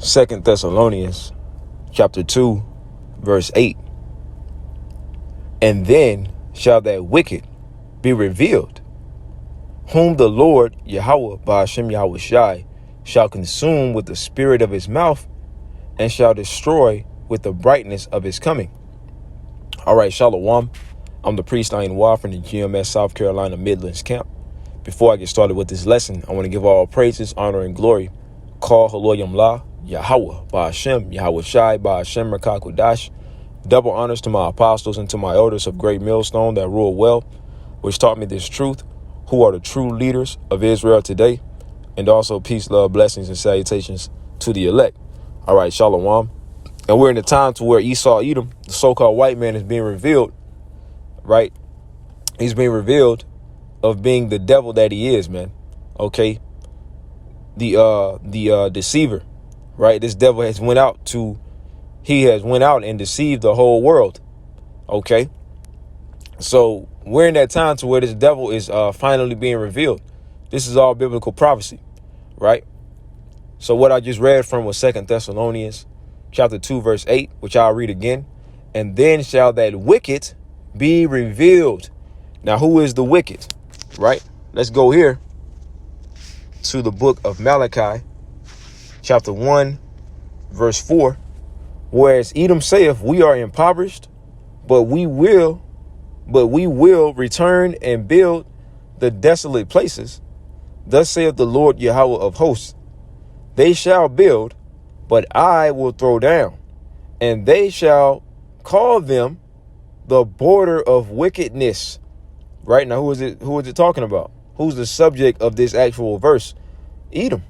2 Thessalonians chapter 2, verse 8. And then shall that wicked be revealed, whom the Lord YAHAWAH BAHASHAM YAHAWASHI shall consume with the spirit of his mouth, and shall destroy with the brightness of his coming. All right, Shalom. I'm the priest YAHAWAH from the GMS South Carolina Midlands camp. Before I get started with this lesson, I want to give all praises, honor, and glory. Call Haloyam La, YAHAWAH BAHASHAM YAHAWASHI BAHASHAM RACHAA QADASH. Double honors to my apostles and to my elders of great millstone that rule well, which taught me this truth, who are the true leaders of Israel today. And also peace, love, blessings, and salutations to the elect. All right, Shalom. And we're in the time to where Esau Edom, the so-called white man, is being revealed, right? He's being revealed of being the devil that he is, man. Okay. The deceiver, right? This devil has went out and deceived the whole world. Okay. So we're in that time to where this devil is finally being revealed. This is all biblical prophecy, right? So what I just read from was 2 Thessalonians chapter 2, verse 8, which I'll read again. And then shall that wicked be revealed. Now, who is the wicked, right? Let's go here to the book of Malachi, chapter 1, verse 4. Whereas Edom saith, we are impoverished, but we will return and build the desolate places. Thus saith the Lord YAHAWAH of hosts, they shall build, but I will throw down, and they shall call them the border of wickedness. Right now, who is it talking about? Who's the subject of this actual verse? Edom.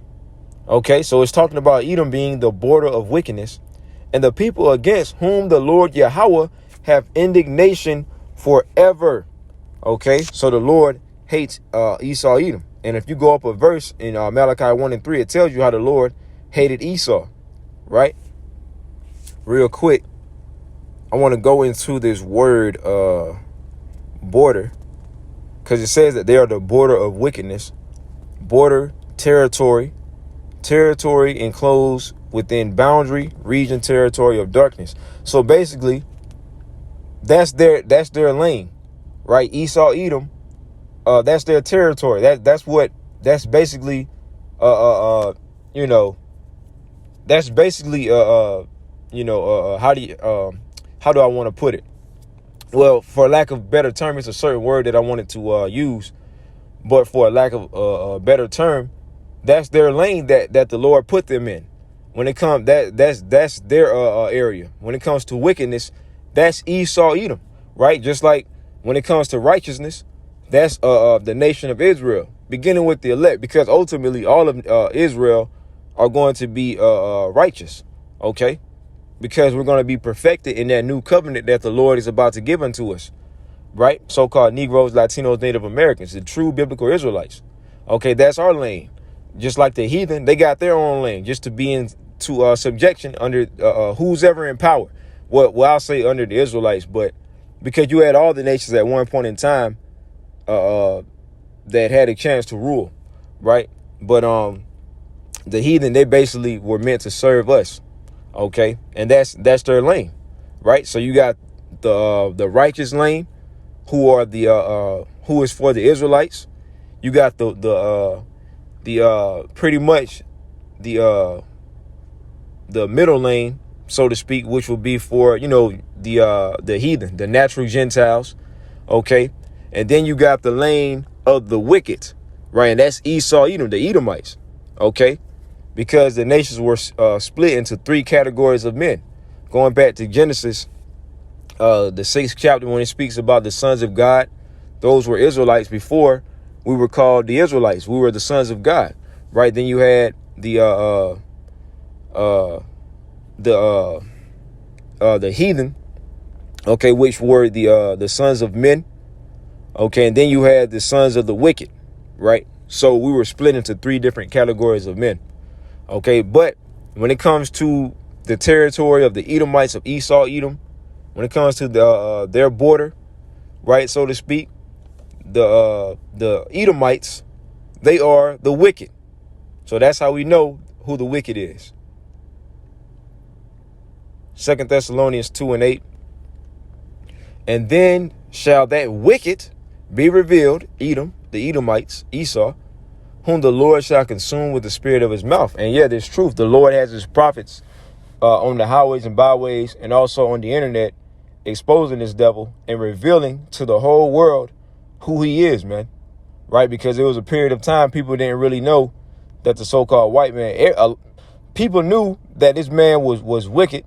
Okay, so it's talking about Edom being the border of wickedness, and the people against whom the Lord YAHAWAH have indignation forever. Okay, so the Lord hates Esau Edom. And if you go up a verse in Malachi 1 and 3, it tells you how the Lord hated Esau, right? Real quick, I want to go into this word border, because it says that they are the border of wickedness. Border, territory enclosed within boundary, region, territory of darkness. So basically, that's their lane, right? Esau, Edom, that's their territory. That's basically how do I want to put it? Well, for lack of better term, it's a certain word that I wanted to use, but for a lack of a better term, that's their lane that the Lord put them in. When it comes, that's their area. When it comes to wickedness, that's Esau Edom, right? Just like when it comes to righteousness, that's the nation of Israel, beginning with the elect, because ultimately all of Israel are going to be righteous, okay? Because we're going to be perfected in that new covenant that the Lord is about to give unto us, right? So-called Negroes, Latinos, Native Americans, the true biblical Israelites. Okay, that's our lane. Just like the heathen, they got their own lane just to be into subjection under who's ever in power. Well, I'll say under the Israelites, but because you had all the nations at one point in time that had a chance to rule, right? But the heathen, they basically were meant to serve us. Okay, and that's their lane, right? So you got the righteous lane, who is for the Israelites. You got the pretty much the middle lane, so to speak, which will be for the heathen, the natural Gentiles. Okay, and then you got the lane of the wicked, right? And that's Esau, Edom, the Edomites. Okay. Because the nations were split into three categories of men. Going back to Genesis, the 6th chapter, when it speaks about the sons of God, those were Israelites before we were called the Israelites. We were the sons of God, right? Then you had the heathen, okay, which were the sons of men, okay, and then you had the sons of the wicked, right? So we were split into three different categories of men. Okay, but when it comes to the territory of the Edomites, of Esau, Edom, when it comes to their border, right, so to speak, the Edomites, they are the wicked. So that's how we know who the wicked is. 2 Thessalonians 2:8. And then shall that wicked be revealed, Edom, the Edomites, Esau, whom the Lord shall consume with the spirit of his mouth. And yeah, there's truth. The Lord has his prophets on the highways and byways and also on the internet exposing this devil and revealing to the whole world who he is, man. Right? Because it was a period of time people didn't really know that the so-called white man, people knew that this man was wicked.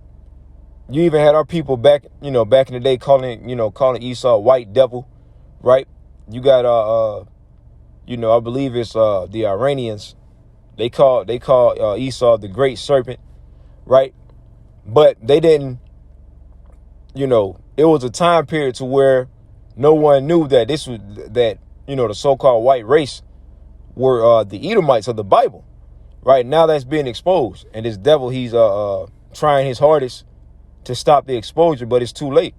You even had our people back in the day calling Esau white devil, right? You got I believe it's the Iranians. They call Esau the great serpent, right? But they didn't, it was a time period to where no one knew that the so-called white race were the Edomites of the Bible. Right now that's being exposed, and this devil, he's trying his hardest to stop the exposure, but it's too late,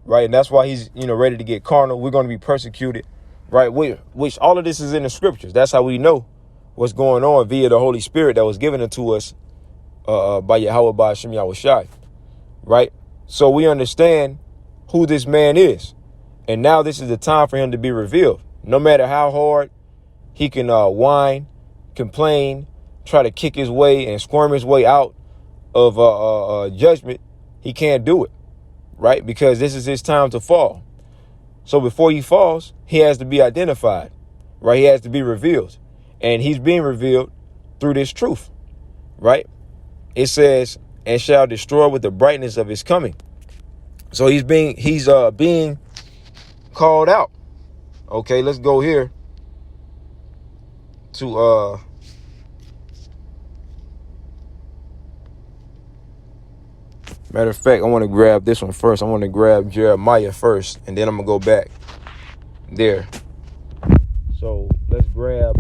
right? And that's why he's ready to get carnal. We're going to be persecuted, right? Which all of this is in the scriptures. That's how we know what's going on via the Holy Spirit that was given unto us by YAHAWAH, BAHASHAM, YAHAWASHI, right? So we understand who this man is, and now this is the time for him to be revealed. No matter how hard he can whine, complain, try to kick his way and squirm his way out of judgment, he can't do it, right? Because this is his time to fall. So before he falls, he has to be identified, right? He has to be revealed, and he's being revealed through this truth, right? It says, and shall destroy with the brightness of his coming. So he's being called out. Okay, let's go here to matter of fact, I want to grab this one first. I want to grab Jeremiah first, and then I'm going to go back there. So let's grab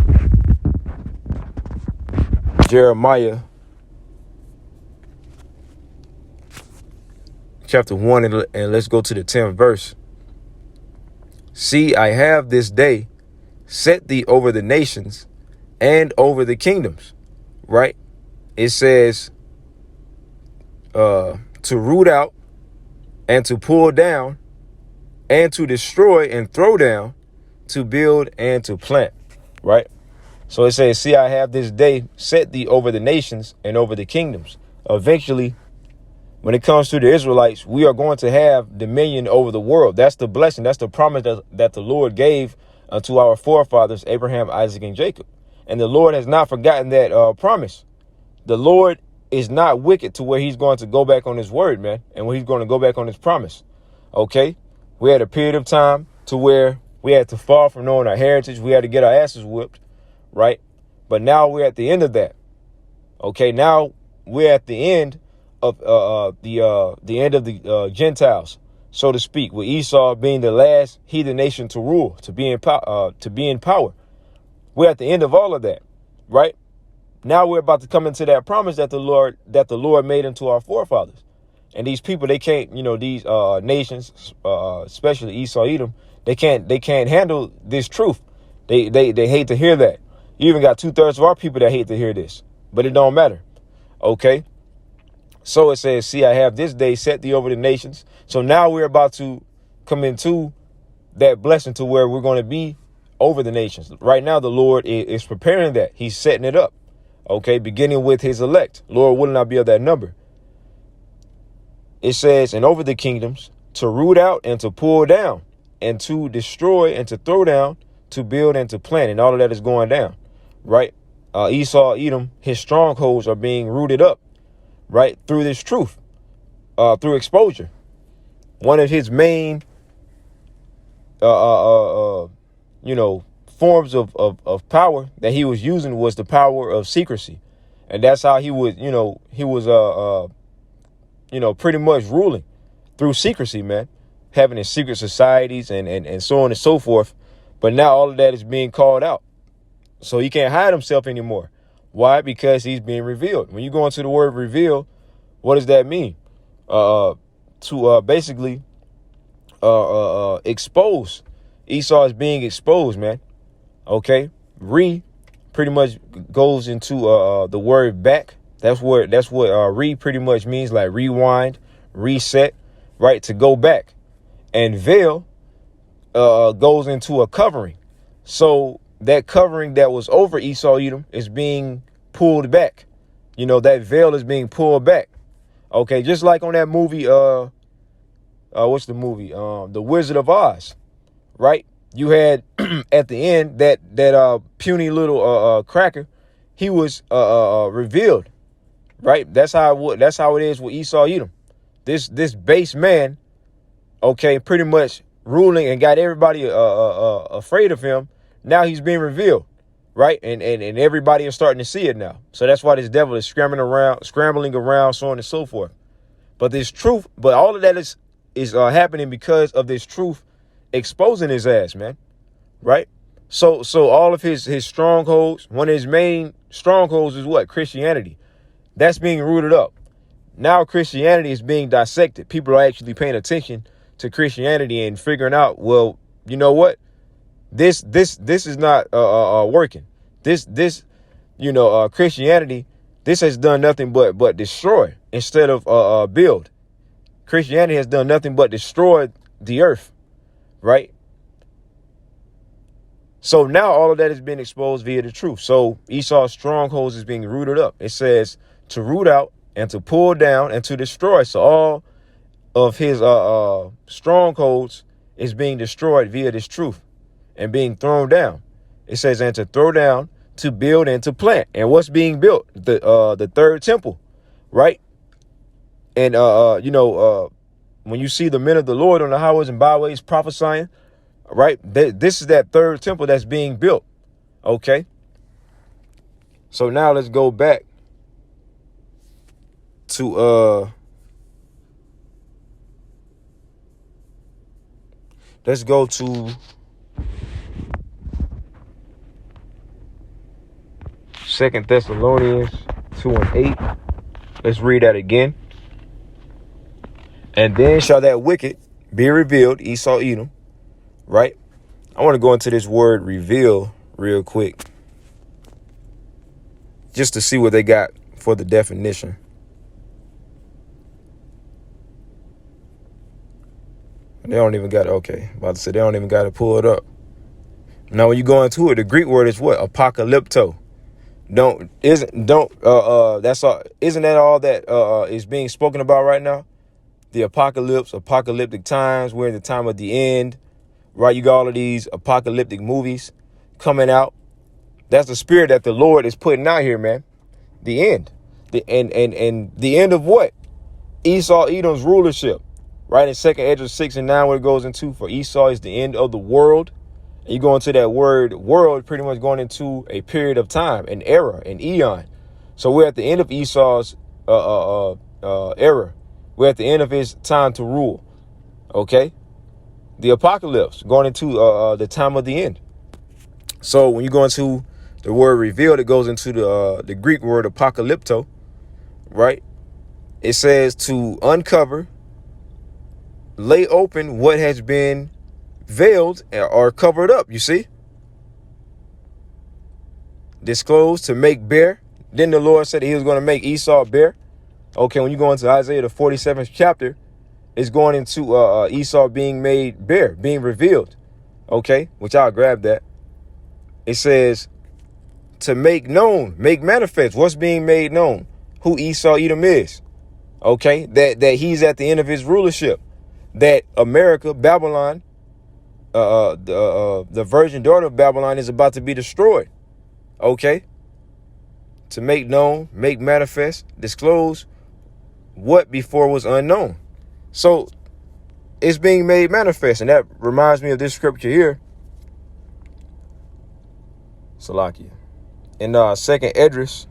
Jeremiah chapter 1, and let's go to the 10th verse. See, I have this day set thee over the nations and over the kingdoms, right? It says to root out and to pull down and to destroy and throw down, to build and to plant, right? So it says, see, I have this day set thee over the nations and over the kingdoms. Eventually, when it comes to the Israelites, we are going to have dominion over the world. That's the blessing. That's the promise that the Lord gave to our forefathers, Abraham, Isaac, and Jacob. And the Lord has not forgotten that promise. The Lord is not wicked to where he's going to go back on his word, man. And when he's going to go back on his promise. Okay. We had a period of time to where we had to fall from knowing our heritage. We had to get our asses whipped. Right. But now we're at the end of that. Okay. Now we're at the end of the end of the Gentiles, so to speak, with Esau being the last heathen nation to rule, to be in power. We're at the end of all of that. Right. Now we're about to come into that promise that the Lord made unto our forefathers. And these people, they can't, these nations, especially Esau, Edom, they can't handle this truth. They hate to hear that. You even got 2/3 of our people that hate to hear this, but it don't matter. Okay. So it says, see, I have this day set thee over the nations. So now we're about to come into that blessing to where we're going to be over the nations. Right now, the Lord is preparing that. He's setting it up. Okay, beginning with his elect. Lord will not be of that number. It says, and over the kingdoms, to root out and to pull down, and to destroy and to throw down, to build and to plant. And all of that is going down, right? Esau, Edom, his strongholds are being rooted up, right? Through this truth, through exposure. One of his main, forms of power that he was using was the power of secrecy. And that's how he was, pretty much ruling through secrecy, man, having his secret societies and so on and so forth. But now all of that is being called out. So he can't hide himself anymore. Why? Because he's being revealed. When you go into the word reveal, what does that mean? To basically expose. Esau is being exposed, man. Okay. Pretty much goes into the word back. That's what re pretty much means, like rewind, reset, right, to go back. And veil goes into a covering. So that covering that was over Esau Edom is being pulled back. You know, that veil is being pulled back. Okay, just like on that movie, what's the movie? The Wizard of Oz, right? You had at the end that puny little cracker, he was revealed, right? That's how it is with Esau Edom. This base man, okay, pretty much ruling and got everybody afraid of him. Now he's being revealed, right? And everybody is starting to see it now. So that's why this devil is scrambling around, so on and so forth. But this truth, but all of that is happening because of this truth exposing his ass, man, right? So all of his strongholds, one of his main strongholds is what? Christianity. That's being rooted up. Now Christianity is being dissected. People are actually paying attention to Christianity and figuring out, well, you know what? This is not working. This Christianity, this has done nothing but destroy instead of build. Christianity has done nothing but destroy the earth, right? So now all of that has been exposed via the truth. So Esau's strongholds is being rooted up. It says to root out and to pull down and to destroy. So all of his strongholds is being destroyed via this truth and being thrown down. It says, and to throw down, to build, and to plant. And what's being built? The third temple, right? And when you see the men of the Lord on the highways and byways prophesying, right? This is that third temple that's being built. Okay. So now let's go back to let's go to 2 Thessalonians 2:8. Let's read that again. And then shall that wicked be revealed, Esau Edom, right? I want to go into this word reveal real quick, just to see what they got for the definition. They don't even got it. Okay, about to say they don't even got to pull it up. Now, when you go into it, the Greek word is what? Apocalypto. Isn't that all that is being spoken about right now? The apocalypse, apocalyptic times. We're in the time of the end, right? You got all of these apocalyptic movies coming out. That's the spirit that the Lord is putting out here, man. The end, and the end of what? Esau Edom's rulership, right? In 2nd Esdras 6:9, where it goes into, for Esau is the end of the world. And you go into that word world, pretty much going into a period of time, an era, an eon. So we're at the end of Esau's era. We're at the end of his time to rule. Okay. The apocalypse, going into the time of the end. So when you go into the word revealed, it goes into the Greek word apocalypto, right? It says to uncover, lay open what has been veiled or covered up, you see? Disclose, to make bare. Then the Lord said that he was going to make Esau bare. Okay, when you go into Isaiah, the 47th chapter, it's going into Esau being made bare, being revealed. Okay, which I'll grab that. It says to make known, make manifest. What's being made known? Who Esau Edom is. Okay, that he's at the end of his rulership. That America, Babylon, the virgin daughter of Babylon is about to be destroyed. Okay. To make known, make manifest, disclose what before was unknown. So it's being made manifest. And that reminds me of this scripture here. Salakia. In 2nd Esdras,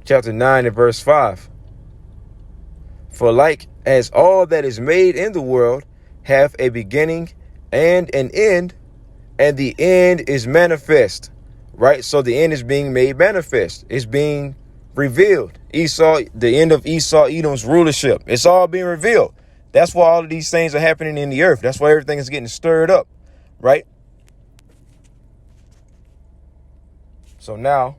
chapter 9 and verse 5. For like as all that is made in the world hath a beginning and an end, and the end is manifest, right? So the end is being made manifest. It's being revealed. Esau, the end of Esau Edom's rulership. It's all being revealed. That's why all of these things are happening in the earth. That's why everything is getting stirred up, right? So now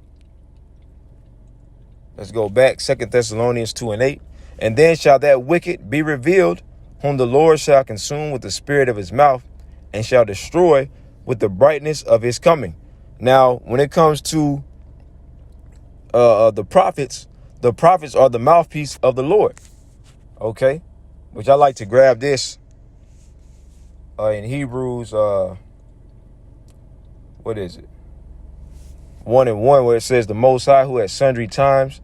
Let's go back. 2 Thessalonians 2:8. And then shall that wicked be revealed, whom the Lord shall consume with the spirit of his mouth, and shall destroy with the brightness of his coming. Now, when it comes to the prophets are the mouthpiece of the Lord. Okay, which I like to grab this in Hebrews. What is it? 1:1, where it says, the Most High, who at sundry times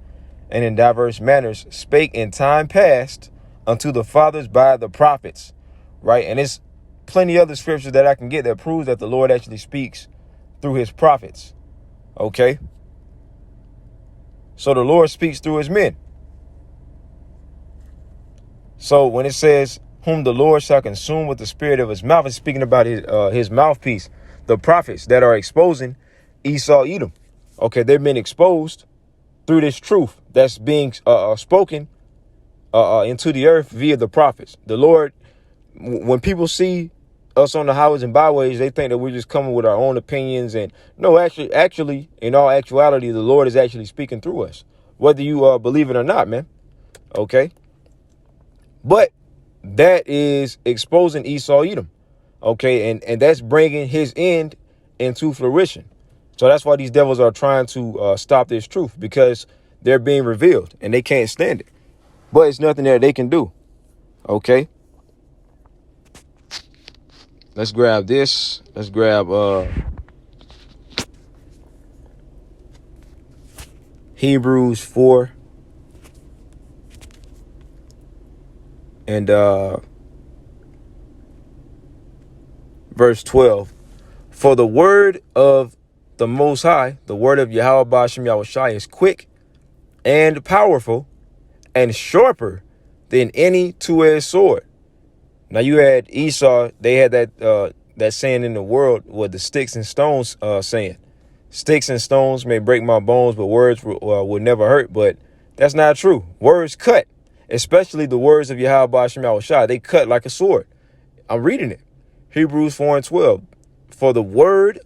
and in diverse manners spake in time past unto the fathers by the prophets. Right, and it's plenty other scriptures that I can get that proves that the Lord actually speaks through his prophets. Okay, so the Lord speaks through his men. So when it says, whom the Lord shall consume with the spirit of his mouth, it's speaking about his mouthpiece, the prophets that are exposing Esau, Edom. Okay, they've been exposed through this truth that's being spoken into the earth via the prophets. The Lord, when people see us on the highways and byways, they think that we're just coming with our own opinions. And no, actually, in all actuality, the Lord is actually speaking through us, whether you believe it or not, man. Okay. But that is exposing Esau, Edom. Okay. And that's bringing his end into fruition. So that's why these devils are trying to stop this truth, because they're being revealed and they can't stand it. But it's nothing that they can do. Okay. Let's grab this. Let's grab Hebrews 4 and verse 12. For the word of the Most High, the word of Yahawah BAHASHAM YAHAWASHI, is quick and powerful and sharper than any two-edged sword. Now you had Esau, they had that saying in the world, what the sticks and stones saying. Sticks and stones may break my bones, but words will never hurt. But that's not true. Words cut, especially the words of Yahawah BAHASHAM YAHAWASHI. They cut like a sword. I'm reading it. Hebrews 4:12. For the word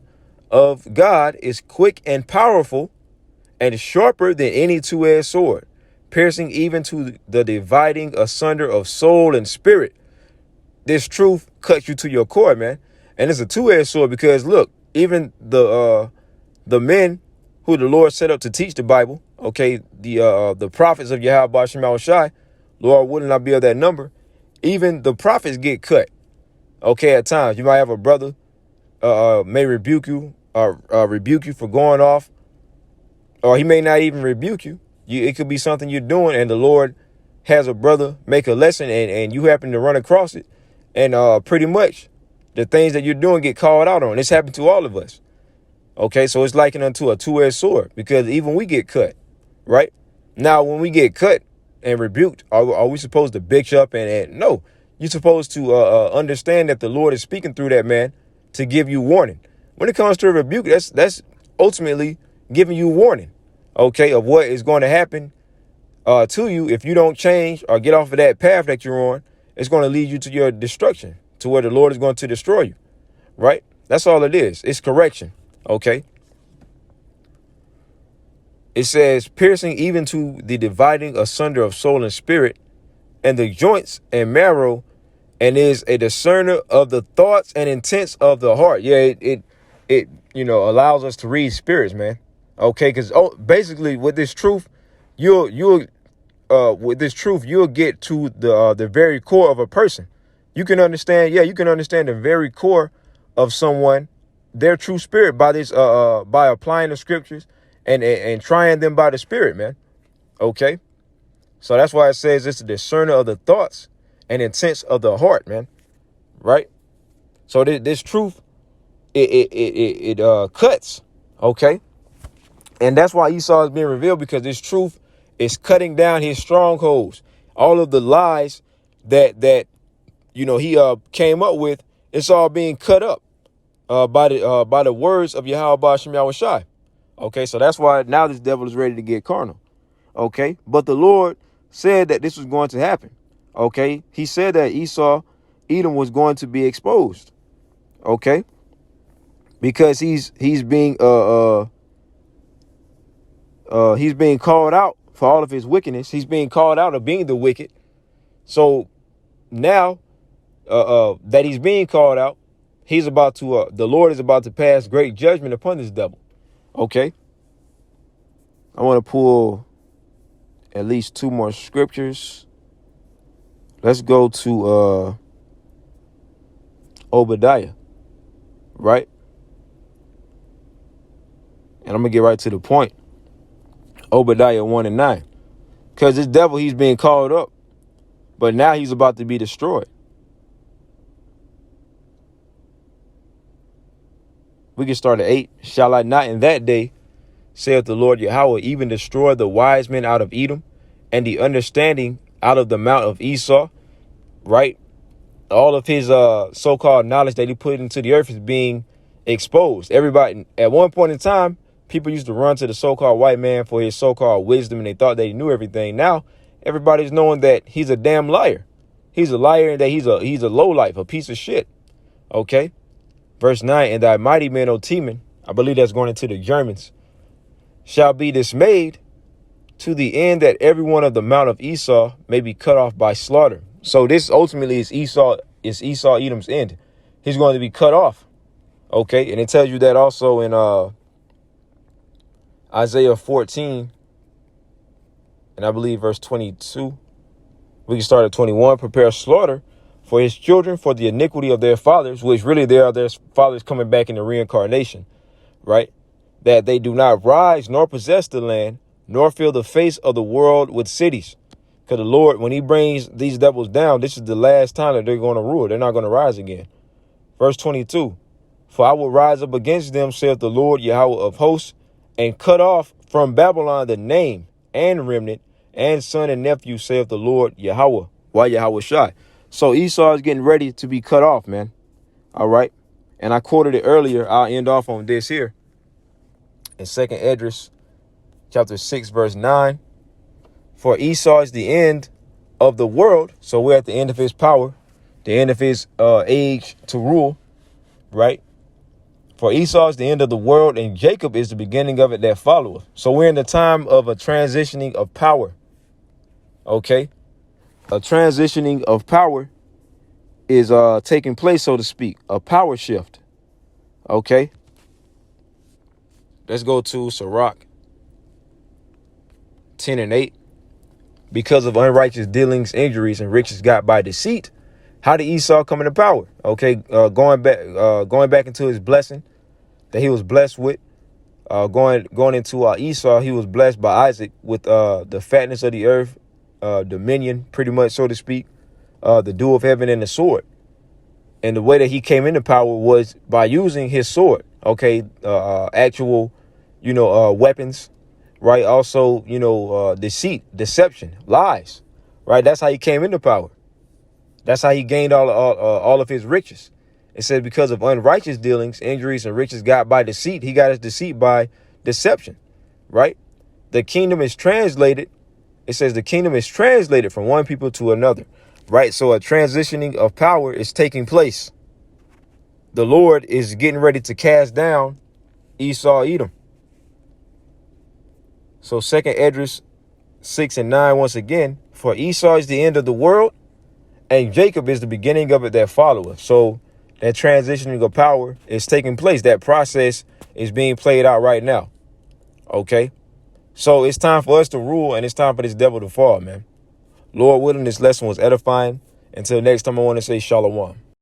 of God is quick and powerful and sharper than any two-edged sword, piercing even to the dividing asunder of soul and spirit. This truth cuts you to your core, man. And it's a two-edged sword, because look, even the men who the Lord set up to teach the Bible, okay, the prophets of Yahawah BAHASHAM YAHAWASHI, Lord willing I be of that number, even the prophets get cut. Okay, at times you might have a brother may rebuke you for going off, or he may not even rebuke you. It could be something you're doing, and the Lord has a brother make a lesson, and you happen to run across it, and pretty much the things that you're doing get called out on. This happened to all of us. Okay, so it's likened unto a two-edged sword, because even we get cut, right? Now, when we get cut and rebuked, are we supposed to bitch up? And no, you're supposed to understand that the Lord is speaking through that man to give you warning. When it comes to a rebuke, that's ultimately giving you warning, okay, of what is going to happen to you if you don't change or get off of that path that you're on. It's going to lead you to your destruction, to where the Lord is going to destroy you, right? That's all it is. It's correction, okay? It says, piercing even to the dividing asunder of soul and spirit, and the joints and marrow, and is a discerner of the thoughts and intents of the heart. Yeah, it allows us to read spirits, man. Okay, because basically with this truth, you'll get to the very core of a person. You can understand, you can understand the very core of someone, their true spirit, by this by applying the scriptures and trying them by the spirit, man. Okay, so that's why it says it's a discerner of the thoughts and intents of the heart, man. Right? So this truth, it cuts, okay? And that's why Esau is being revealed, because this truth is cutting down his strongholds. All of the lies that he came up with, it's all being cut up by the words of Yahawah BAHASHAM YAHAWASHI. Okay, so that's why now this devil is ready to get carnal. Okay, but the Lord said that this was going to happen. Okay, he said that Edom was going to be exposed. Okay, because he's being called out for all of his wickedness. He's being called out of being the wicked. So now that he's being called out, he's about to, the Lord is about to pass great judgment upon this devil. Okay. I want to pull at least 2 more scriptures. Let's go to Obadiah, right? And I'm going to get right to the point. Obadiah 1:9. Because this devil, he's being called up, but now he's about to be destroyed. We can start at 8. Shall I not in that day, saith the Lord Yahweh, even destroy the wise men out of Edom and the understanding out of the mount of Esau, right? All of his so-called knowledge that he put into the earth is being exposed. Everybody, at one point in time, people used to run to the so-called white man for his so-called wisdom, and they thought they knew everything. Now, everybody's knowing that he's a damn liar. He's a liar and that he's a lowlife, a piece of shit. Okay? Verse 9, and thy mighty men, O Teman, I believe that's going into the Germans, shall be dismayed to the end that every one of the mount of Esau may be cut off by slaughter. So this ultimately is Esau Edom's end. He's going to be cut off. Okay, and it tells you that also in Isaiah 14, and I believe verse 22. We can start at 21. Prepare slaughter for his children for the iniquity of their fathers, which really they are their fathers coming back in the reincarnation, right? That they do not rise nor possess the land, nor fill the face of the world with cities. Because the Lord, when he brings these devils down, this is the last time that they're going to rule. They're not going to rise again. Verse 22, for I will rise up against them, saith the Lord Yahweh of hosts, and cut off from Babylon the name and remnant and son and nephew, saith the Lord Yahweh, YAHAWASHI. So Esau is getting ready to be cut off, man. All right. And I quoted it earlier. I'll end off on this here. In 2nd Esdras, chapter 6, verse 9. For Esau is the end of the world. So we're at the end of his power, the end of his age to rule, right? For Esau is the end of the world, and Jacob is the beginning of it that followeth. So we're in the time of a transitioning of power. Okay. A transitioning of power is taking place, so to speak, a power shift. Okay. Let's go to Sirach 10:8. Because of unrighteous dealings, injuries, and riches got by deceit, how did Esau come into power? Okay, going back into his blessing that he was blessed with. Going into Esau, he was blessed by Isaac with the fatness of the earth, dominion, pretty much, so to speak, the dew of heaven and the sword. And the way that he came into power was by using his sword. Okay, actual, weapons. Right. Also, deceit, deception, lies. Right. That's how he came into power. That's how he gained all of his riches. It says because of unrighteous dealings, injuries, and riches got by deceit. He got his deceit by deception. Right. The kingdom is translated. It says the kingdom is translated from one people to another. Right. So a transitioning of power is taking place. The Lord is getting ready to cast down Esau, Edom. So 2nd Esdras 6:9, once again, for Esau is the end of the world, and Jacob is the beginning of it that followeth. So that transitioning of power is taking place. That process is being played out right now. Okay. So it's time for us to rule, and it's time for this devil to fall, man. Lord willing, this lesson was edifying. Until next time, I want to say shalom.